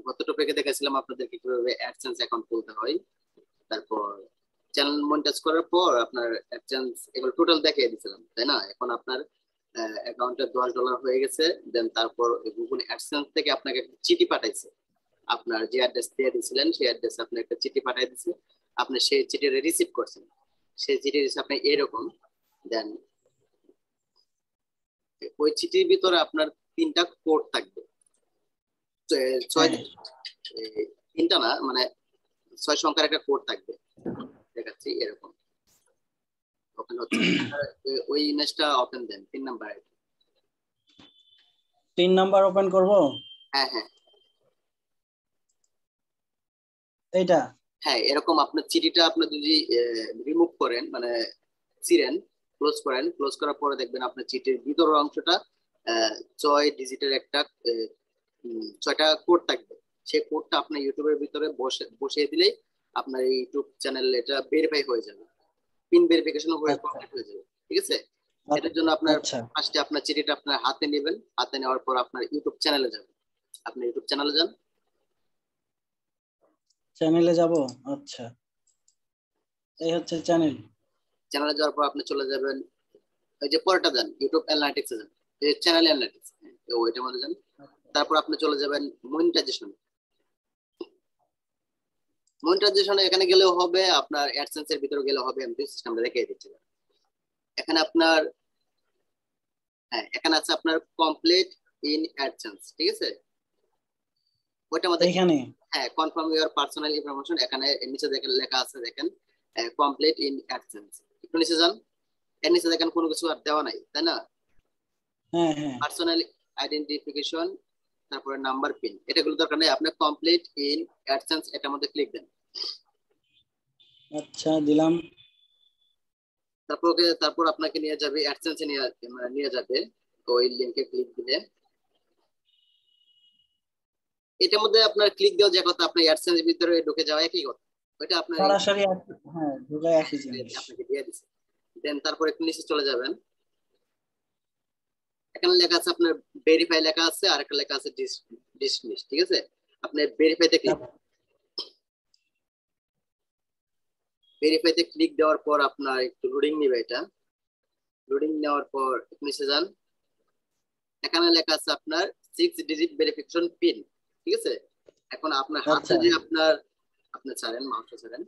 গত টপিকে দেখাইছিলাম আপনাদেরকে কিভাবে অ্যাডসেন্স অ্যাকাউন্ট খুলতে হয়। তারপর চ্যানেল মনিটাইজ করার পর আপনার অ্যাডসেন্স এগুলো টোটাল দেখিয়ে দিয়েছিলাম, তাই না? এখন আপনার অ্যাকাউন্টে $10 হয়ে গেছে। দেন তারপর গুগল অ্যাডসেন্স থেকে আপনাকে একটা চিঠি পাঠাইছে। আপনার যে অ্যাড্রেস দিয়ে দিয়েছিলেন সেই অ্যাড্রেসে আপনি একটা চিঠি পাঠিয়ে দিচ্ছে। আপনি সেই চিঠিটা রিসিভ করছেন। সেই চিঠি আপনি এরকম দেন ওই চিঠির ভিতরে আপনার 3টা কোড থাকবে। ছয় হ্যাঁ তিনটা না, মানে 6 সংখ্যার একটা কোড থাকবে। দেখাচ্ছি এরকম ওপেন হচ্ছে। ওই ইমেজটা ওপেন দেন 3 নাম্বার। 3 নাম্বার ওপেন করব। হ্যাঁ হ্যাঁ এইটা। হ্যাঁ, এরকম আপনার চিঠিটা আপনি যদি রিমুভ করেন, মানে ছিঁড়েন, ক্লোজ করেন, ক্লোজ করার পরে দেখবেন আপনার চিঠির ভিতরের অংশটা 6 ডিজিটের একটা 6টা কোড থাকবে। সেই কোডটা আপনার ইউটিউবের ভিতরে বসিয়ে দিলেই আপনার এই ইউটিউব চ্যানেল এটা ভেরিফাই হয়ে যাবে, পিন ভেরিফিকেশন হয়ে আচ্ছা কমপ্লিট হয়ে যাবে। ঠিক আছে? এটার জন্য আপনার আচ্ছা ফার্স্টে আপনার চিঠিটা আপনার হাতে নেবেন। হাতে নেওয়ার পর আপনার ইউটিউব চ্যানেলে যাবেন। আপনি ইউটিউব চ্যানেলে যান। চ্যানেলে যাব। আচ্ছা এই হচ্ছে চ্যানেল। চ্যানেলে যাওয়ার পর আপনি চলে যাবেন ওই যে পরেরটা যান, ইউটিউব অ্যানালিটিক্সে যান, এই চ্যানেল অ্যানালিটিক্স, ওইটার মধ্যে যান। তারপর আপনি চলে যাবেন মনিটাইজেশন। মনিটাইজেশন এখানে গেলেও হবে, আপনার অ্যাডসেন্স এর ভিতরে গেলেও হবে, আমি সিস্টেমটা রেখে দিচ্ছি। এখানে আপনার হ্যাঁ এখানে আছে আপনার কমপ্লিট ইন অ্যাডসেন্স। ঠিক আছে? ওইটার মধ্যে এইখানে হ্যাঁ কনফার্ম ইউর পার্সোনাল ইনফরমেশন, এখানে নিচে দেখেন লেখা আছে, দেখেন কমপ্লিট ইন অ্যাডসেন্স। একটু নিচে যান। এর নিচে দেখেন কোনো কিছু আর দেওয়া নাই, তাই না? হ্যাঁ হ্যাঁ পার্সোনাল আইডেন্টিফিকেশন, তারপরে নাম্বার, পিন, এটাগুলো দরকার নেই। আপনি কমপ্লিট ইন অ্যাডসেন্স এটার মধ্যে ক্লিক দেন। আচ্ছা দিলাম। তারপর আপনাকে নিয়ে যাবে অ্যাডসেন্সে, নিয়ে যাবে। ওই লিংকে ক্লিক দিলে এটার মধ্যে আপনার ক্লিক দেওয়া যে কথা, আপনার অ্যাডসেন্স এর ভিতরে ঢুকে যাওয়া একই কথা। ওইটা আপনার সরাসরি হ্যাঁ দুটো একই জিনিস। আপনাকে দিয়ে দিছে। দেন তারপর একটু নিচে চলে যাবেন। এখানে লেখা আছে আপনার ভেরিফাই লেখা আছে, আর একটা লেখা আছে ডিসমিস। ঠিক আছে? আপনি ভেরিফাইতে ক্লিক দেওয়ার পর আপনার একটু লোডিং নিবে। এটা লোডিং নেওয়ার পর নিচে যান। এখানে লেখা আছে আপনার 6 ডিজিট ভেরিফিকেশন পিন। ঠিক আছে? এখন আপনার হাতে আচ্ছা যে আপনার ছাড়েন, মাউসটা ছাড়েন।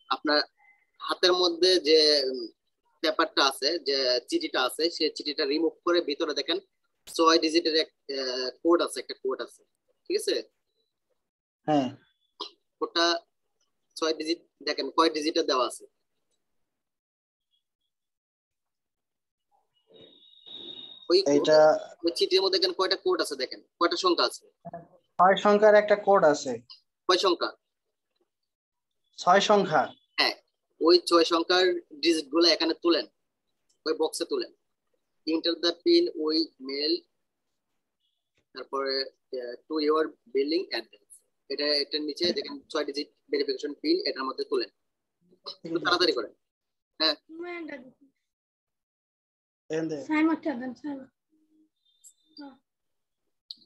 আপনার হাতের মধ্যে যে পেপারটা আছে, যে চিঠিটা আছে, সেই চিঠিটা রিমুভ করে ভিতরে দেখেন 6 ডিজিটের এক কোড আছে, একটা কোড আছে। ঠিক আছে? হ্যাঁ কোডটা 6 ডিজিট, দেখেন কয় ডিজিটে দেওয়া আছে। ওই এইটা ওই চিঠির মধ্যে দেখেন কয়টা কোড আছে, দেখেন কয়টা সংখ্যা আছে। 6 সংখ্যার একটা কোড আছে। কয় সংখ্যা? 6 সংখ্যা। হ্যাঁ, ওই 6 সংখ্যার ডিজিট গুলো এখানে তুলেন, ওই বক্সে তুলেন। ইন্টার দ্য পিন ওই মেল, তারপরে টু ইউর বিলিং অ্যাড্রেস। এটার নিচে দেখেন 6 ডিজিট ভেরিফিকেশন পিন, এটার মধ্যে তুলেন। একটু তাড়াতাড়ি করেন। হ্যাঁ,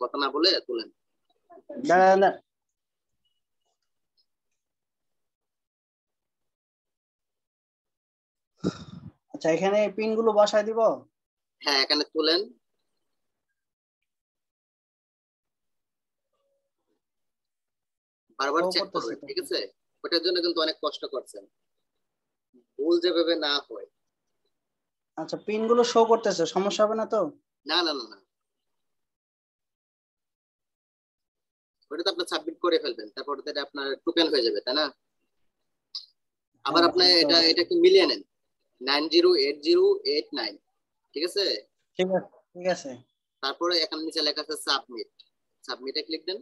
কথা না বলে তুলেন। দাঁড়া না। আচ্ছা এখানে পিন গুলো বসায় দিব। হ্যাঁ, এখানে তুলেন। বারবার ও চেক করতেছে করবেন। তো। ঠিক আছে? ওটার জন্য কিন্তু অনেক কষ্ট করছেন, ভুল যেভাবে না হয়। আচ্ছা পিন গুলো শো করতেছে, সমস্যা হবে না তো? না না না না, ওটা তো আপনি সাবমিট করে ফেলবেন, তারপর তো এটা আপনার টোকেন হয়ে যাবে, তাই না? আবার হ্যাঁ আপনি সেটা তো অবশ্যই। এটাকে মিলিয়ে নেন, 908089। ঠিক আছে? ঠিক আছে ঠিক আছে। তারপরে এখানে নিচে লেখা আছে সাবমিট। সাবমিটে ক্লিক দেন।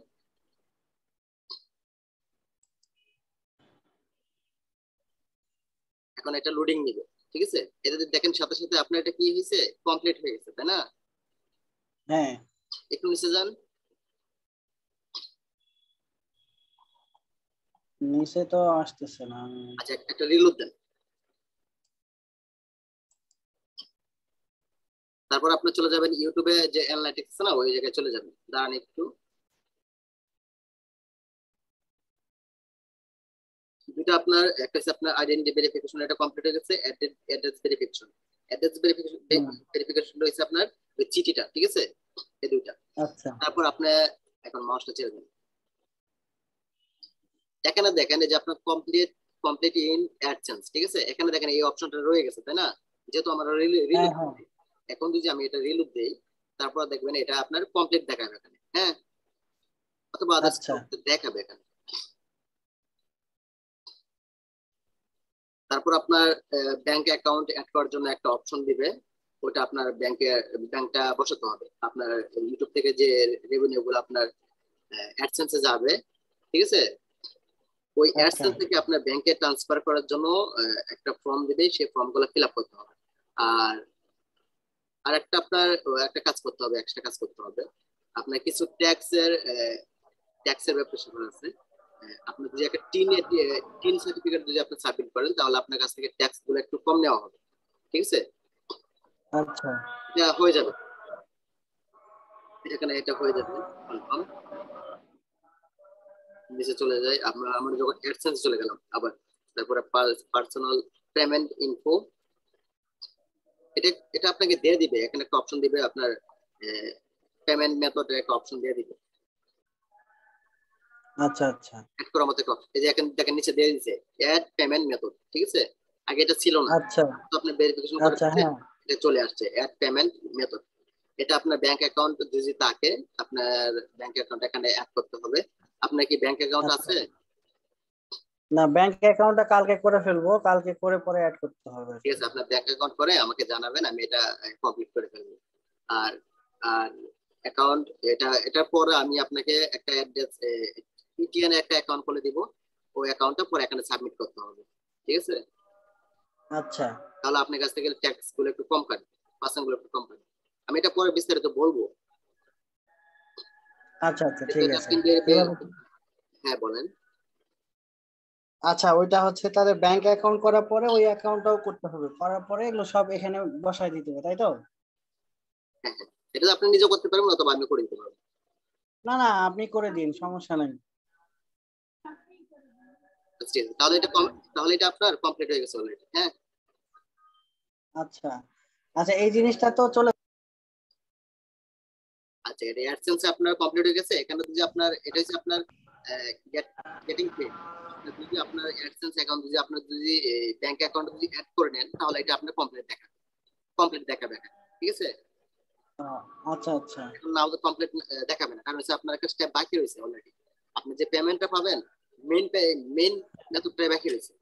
এখন এটা লোডিং নিবে। ঠিক আছে? এটা দেখেন সাথে সাথে আপনার এটা কি হয়েছে, কমপ্লিট হয়ে গেছে, তাই না? হ্যাঁ একটু নিচে যান। নিচে তো আসতেছে না। আচ্ছা, একটা রিলোড দেন। তারপর আপনি চলে যাবেন ইউটিউবে, যে অ্যানালিটিক্স আছে না, ওই জায়গায় চলে যাবেন। দাঁড়ান একটু, দুটো আপনার, একটা হচ্ছে আপনার আইডেন্টি ভেরিফিকেশন, এটা কমপ্লিট হয়ে গেছে। অ্যাড্রেস ভেরিফিকেশন, অ্যাড্রেস ভেরিফিকেশন হুম। ভেরিফিকেশন হচ্ছে আপনার ওই চিঠিটা, ঠিক আছে, এই দুইটা। আচ্ছা তারপর আপনি এখন মাউসটা ছেড়ে দেন, এখানে দেখেন এই যে আপনার কমপ্লিট, কমপ্লিট ইন অ্যাডসেন্স, ঠিক আছে, এখানে দেখেন এই অপশনটা রয়ে গেছে, তাই না? যেহেতু আমরা হ্যাঁ রিলুট, হ্যাঁ এখন যদি আমি এটা রিলুট দেই, তারপর দেখবেন এটা আপনার কমপ্লিট দেখাবে এখানে, হ্যাঁ, অথবা আদার্স আচ্ছা দেখাবে এখানে। তারপর আপনার ব্যাংক অ্যাকাউন্ট অ্যাড করার জন্য একটা অপশন দিবে, ওটা আপনার ব্যাংকটা বসাতে হবে। আপনার ইউটিউব থেকে যে রেভিনিউ গুলো আপনার অ্যাডসেন্সে যাবে, ঠিক আছে, ওই আচ্ছা অ্যাডসেন্স থেকে আপনার ব্যাংকে ট্রান্সফার করার জন্য একটা ফর্ম দিবে, সেই ফর্ম গুলো ফিল আপ করতে হবে। আর আর একটা আপনার একটা কাজ করতে হবে, এক্সট্রা কাজ করতে হবে। আপনার কিছু ট্যাক্সের ব্যাপার স্যাপার আছে। আপনি যদি একটা টিন সার্টিফিকেট যদি আপনি সাবমিট করেন, তাহলে আপনার কাছ থেকে ট্যাক্স গুলো একটু কম নেওয়া হবে, ঠিক আছে। আচ্ছা এটা হয়ে যাবে, এখানে এটা হয়ে যাবে কনফার্ম। নিচে চলে যাই আমরা, আমরা যখন অ্যাডসেন্স চলে গেলাম আবার, তারপরে পার্সোনাল পেমেন্ট ইনফো, এটা এটা আপনাকে দিয়ে দিবে, এখানে একটা অপশন দিবে আপনার পেমেন্ট মেথডের একটা অপশন দিয়ে দিবে, আচ্ছা আচ্ছা অ্যাড করার মতো একটা option। এই যে এখানে দেখেন নিচে দিয়ে দিয়েছে অ্যাড পেমেন্ট মেথড, ঠিক আছে, আগে এটা ছিল না, আচ্ছা তো আপনি ভেরিফিকেশন করে আচ্ছা হ্যাঁ এটা চলে আসছে অ্যাড পেমেন্ট মেথড। এটা আপনার ব্যাংক অ্যাকাউন্ট যদি থাকে, আপনার ব্যাংক অ্যাকাউন্ট এখানে অ্যাড করতে হবে। আপনার কি ব্যাংক অ্যাকাউন্ট আচ্ছা। আছে? না, ব্যাংক অ্যাকাউন্টটা কালকে করে ফেলবো, কালকে করে পরে অ্যাড করতে হবে আর ঠিক কি। আছে, আপনার ব্যাংক অ্যাকাউন্ট করে আমাকে জানাবেন, আমি এটা কমপ্লিট করে ফেলবো। আর আর অ্যাকাউন্ট, এটার পরে আমি আপনাকে একটা অ্যাড্রেস, পিটিএন একটা অ্যাকাউন্ট খুলে দিব, ওই অ্যাকাউন্টটা পরে এখানে সাবমিট করতে হবে, ঠিক আছে। আচ্ছা তাহলে আপনার কাছ থেকে ট্যাক্স গুলো একটু কম কাটবে, পার্সেন্ট গুলো একটু কম কাটবে। আমি এটা পরে বিস্তারিত বলবো। আচ্ছা আচ্ছা এটা ঠিক জাস্ট আছে। ইন্ডিয়া, এভাবে হ্যাঁ বলেন। আচ্ছা, ওইটা হচ্ছে তাদের ব্যাংক অ্যাকাউন্ট করার পরে ওই অ্যাকাউন্টটাও করতে হবে, করার পরে এগুলো সব এখানে বসায় দিতে হবে, তাই তো? হ্যাঁ হ্যাঁ, এটা তো আপনি নিজে করতে পারবেন, অথবা আমি করে দিতে পারবো। না না, আপনি করে দিন, সমস্যা নেই। আচ্ছা, ঠিক আছে। তাহলে এটা আপনার কমপ্লিট হয়ে গেছে অলরেডি, হ্যাঁ। আচ্ছা আচ্ছা, এই জিনিসটা তো চলে। আচ্ছা, এটা অ্যাডসেন্স আপনার কমপ্লিট হয়ে গেছে। এখানে যদি আপনার, এটা হচ্ছে আপনার গেটিং পেড, আপনার যদি আপনার অ্যাডসেন্স অ্যাকাউন্ট যদি আপনার যদি ব্যাংক অ্যাকাউন্ট যদি অ্যাড করে নেন, তাহলে এটা আপনার কমপ্লিট দেখাবে এখানে, ঠিক আছে। আচ্ছা আচ্ছা, এখন না হলে কমপ্লিট দেখাবে না, কারণ হচ্ছে আপনার একটা স্টেপ বাকি রয়েছে অলরেডি। আপনি যে পেমেন্টটা পাবেন, মেইন মেইন মেথডটা বাকি রয়েছে।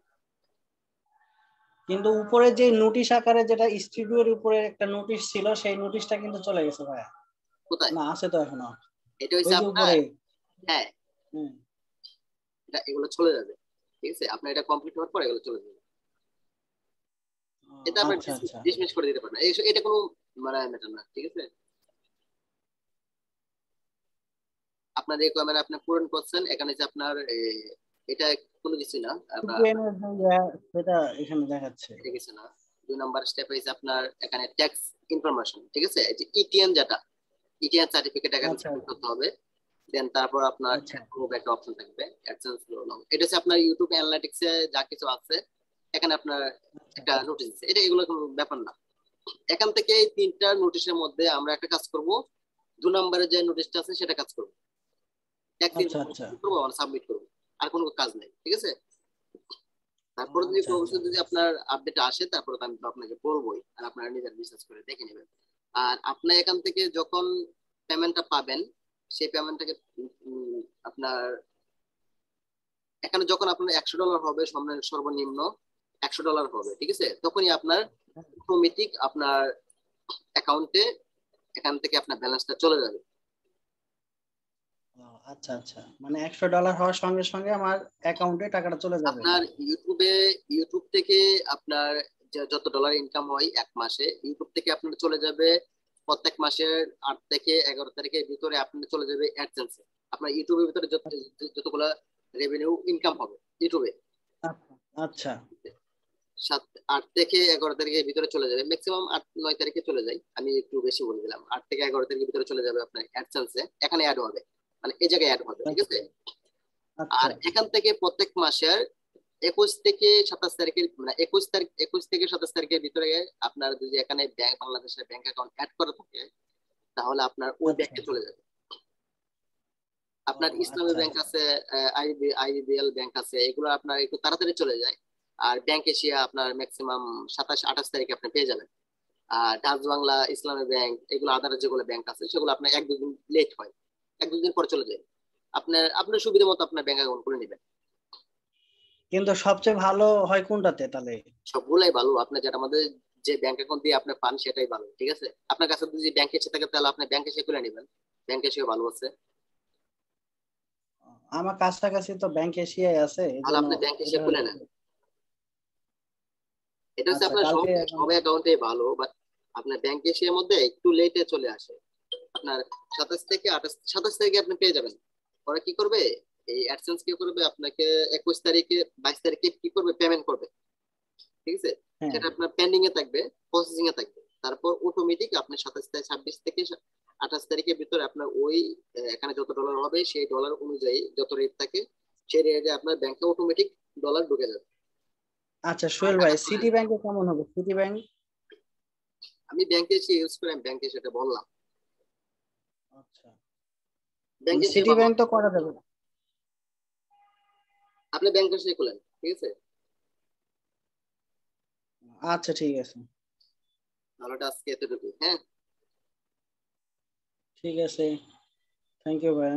কিন্তু উপরে যে নোটিশ আকারে যেটা স্টুডিওর উপরে একটা নোটিশ ছিল, সেই নোটিশটা কিন্তু চলে গেছে ভাইয়া। কোথায়? না, আছে তো এখনো। এটা ওই হচ্ছে যে আপনার, উপরে। হ্যাঁ, হুম। এটা এগুলো চলে যাবে, ঠিক আছে, আপনার এটা কমপ্লিট হওয়ার পর এগুলো চলে যাবে। এটা আপনার আচ্ছা আচ্ছা ডিসমিস করে দিতে পারবেন, এটা কোনো মানে ম্যাটার না, ঠিক আছে। আপনার রিকোয়ারমেন্ট আপনি পূরণ করছেন, এখানে যে আপনার এটা কোনো কিছু না, আমরা VPN এর যে সেটা এখানে দেখাচ্ছে। এটা কিছু না। 2 নম্বর স্টেপ হয়েছে আপনার এখানে ট্যাক্স ইনফরমেশন, ঠিক আছে, এই যে ইটিএন যেটা, ইটিএন সার্টিফিকেট এখানে আচ্ছা সাবমিট করতে হবে। দেন তারপর আপনার আচ্ছা গ্রুপ একটা অপশন থাকবে, অ্যাডসেন্স নাম, এটা হচ্ছে আপনার ইউটিউব অ্যানালিটিক্স এ যা কিছু আছে, এখানে আপনার আচ্ছা একটা নোটিশ দিচ্ছে, এটা এগুলো কোনো ব্যাপার না। এখান থেকে এই 3টা নোটিশের মধ্যে আমরা একটা কাজ করব, 2 নম্বরে যে নোটিশটা আছে সেটা কাজ করব, ট্যাক্স আচ্ছা আচ্ছা ইনফরমেশন করবো আর সাবমিট করবো, আর কোনো কাজ নেই, ঠিক আছে। তারপরে যদি আচ্ছা আচ্ছা ভবিষ্যতে যদি আপনার আপডেট আসে, তারপরে তো আমি তো আপনাকে বলবোই, আর আপনারা নিজের রিসার্চ করে দেখে নেবেন। আর আপনি এখান থেকে যখন পেমেন্টটা পাবেন, সেই পেমেন্টটাকে আপনার এখানে যখন আপনার $100 হবে, সর্বনিম্ন $100 হবে, ঠিক আছে, তখনই আপনার অটোমেটিক আপনার অ্যাকাউন্টে এখান থেকে আপনার ব্যালেন্সটা চলে যাবে। আচ্ছা আচ্ছা, মানে $100 হওয়ার সঙ্গে সঙ্গে আমার অ্যাকাউন্টে টাকাটা চলে যাবে। আপনার ইউটিউব থেকে আপনার যত ডলার ইনকাম হয় এক মাসে, ইউটিউব থেকে আপনার চলে যাবে প্রত্যেক মাসের 8 থেকে 11 তারিখের ভিতরে আপনার চলে যাবে অ্যাডসেন্সে। আপনার ইউটিউবের ভিতরে যতগুলো রেভিনিউ ইনকাম হবে ইউটিউবে, আচ্ছা আচ্ছা 8 থেকে 11 তারিখের ভিতরে চলে যাবে, ম্যাক্সিমাম 8-9 তারিখে চলে যায়, আমি একটু বেশি বলে দিলাম। 8 থেকে 11 তারিখের ভিতরে চলে যাবে আপনার অ্যাডসেন্সে, এখানে অ্যাড হবে, মানে এই জায়গায় অ্যাড হবে, ঠিক আছে। আচ্ছা আর এখান থেকে প্রত্যেক মাসের 21 থেকে 27 তারিখের, মানে 21 থেকে 27 তারিখের ভিতরে আপনার যদি এখানে বাংলাদেশের ব্যাংক অ্যাকাউন্ট অ্যাড করা থাকে, তাহলে আপনার ওই আচ্ছা ব্যাংকে চলে যাবে। ও আপনার ইসলামী আচ্ছা ব্যাংক আছে, আইবিএল ব্যাংক আছে, এগুলো আপনার একটু তাড়াতাড়ি চলে যায়। আর ব্যাংক এশিয়া আপনার ম্যাক্সিমাম 27-28 তারিখে আপনি পেয়ে যাবেন। আর ডাচ বাংলা, ইসলামী ব্যাংক, এগুলো আদার যেগুলো ব্যাংক আছে সেগুলো আপনার 1-2 দিন লেট হয়, 1-2 দিন পর চলে যায়। আপনার আপনার সুবিধা মতো আপনার ব্যাংক অ্যাকাউন্ট খুলে নেবেন। কিন্তু সবচেয়ে ভালো হয় কোনটাতে তাহলে? সবগুলাই ভালো, আপনার যেটা আমাদের যে ব্যাংক অ্যাকাউন্ট দিয়ে আপনি পান সেটাই ভালো, ঠিক আছে। আপনার কাছে যদি ব্যাংক এসে থাকে তাহলে আপনি ব্যাংক এসে খুলে নেবেন, ব্যাংক এসে ভালো আছে। আমার কাছাকাছি তো ব্যাংক এশিয়ায় আছে, এই তাহলে জন্য আপনি ব্যাংক এসে এটা খুলে হলে। নেন। এটা হচ্ছে আচ্ছা আপনার সব কালকে সব অ্যাকাউন্টে ভালো, বাট আপনার ব্যাংক এশিয়ার মধ্যে একটু লেটে চলে আসে। আপনার 27 তারিখে আপনি পেয়ে যাবেন। ওরা কি করবে, এই অ্যাডসেন্স কি করবে আপনাকে 21 তারিখে 22 তারিখে কি করবে, পেমেন্ট করবে, ঠিক আছে। হ্যাঁ সেটা আপনার পেন্ডিং এ থাকবে, প্রসেসিং এ থাকবে, তারপর অটোমেটিক আপনি 26 থেকে 28 তারিখের ভিতরে আপনার ওই এখানে যত ডলার হবে সেই ডলার অনুযায়ী যত রেট থাকে সেই রেটে আপনার ব্যাংকে অটোমেটিক ডলার ঢুকে যাবে। আচ্ছা আমার সোহেল ভাই, টাকা চলে সিটি যাবে। ব্যাংকে কেমন হবে? City bank? আমি ব্যাংকে এসে ইউজ করি, আমি ব্যাংকে সেটা বললাম, আচ্ছা ব্যাংকে এসে সিটি ভালো। ব্যাংক তো করা যাবে। আপনি ব্যাংকে এসে খুলেন, ঠিক আছে। আচ্ছা ঠিক আছে। তাহলে আজকে এতটুকু, হ্যাঁ। ঠিক আছে, থ্যাংক ইউ ভাই।